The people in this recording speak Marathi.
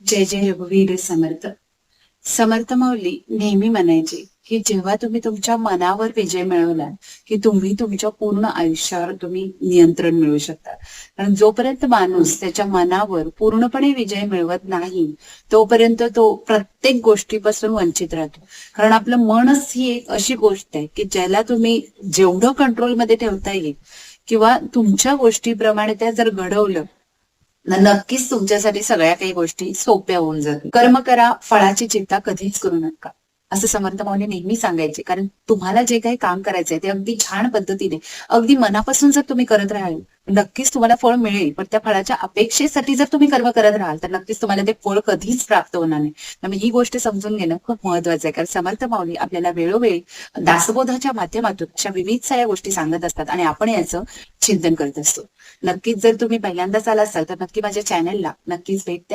जय जय वीर समर्थ. समर्थ माऊली नेहमी म्हणायचे की जेव्हा तुम्ही तुमच्या मनावर विजय मिळवला की तुम्ही तुमच्या पूर्ण आयुष्यावर तुम्ही नियंत्रण मिळवू शकता. कारण जोपर्यंत माणूस त्याच्या मनावर पूर्णपणे विजय मिळवत नाही तोपर्यंत तो प्रत्येक गोष्टीपासून वंचित राहतो. कारण आपलं मनच ही एक अशी गोष्ट आहे की ज्याला तुम्ही जेवढं कंट्रोलमध्ये ठेवता येईल किंवा तुमच्या गोष्टीप्रमाणे त्या जर घडवलं नक्कीच तुमच्यासाठी सगळ्या काही गोष्टी सोप्या होऊन जातील. कर्म करा, फळाची चिंता कधीच करू नका, असं समर्थ माऊली नेहमी सांगायचे. कारण तुम्हाला जे काही काम करायचंय ते अगदी छान पद्धतीने अगदी मनापासून जर तुम्ही करत राहाल नक्कीच तुम्हाला फळ मिळेल. पण त्या फळाच्या अपेक्षेसाठी जर तुम्ही कर्म करत राहाल तर नक्कीच तुम्हाला ते फळ कधीच प्राप्त होणार नाही. त्यामुळे ही गोष्ट समजून घेणं खूप महत्वाचं आहे. कारण समर्थ माऊली आपल्याला वेळोवेळी दासबोधाच्या माध्यमातून अशा विविध साऱ्या गोष्टी सांगत असतात आणि आपण याचं चिंतन करत असतो. नक्कीच जर तुम्ही पहिल्यांदाच आला असाल तर नक्की माझ्या चॅनलला नक्कीच भेट द्या.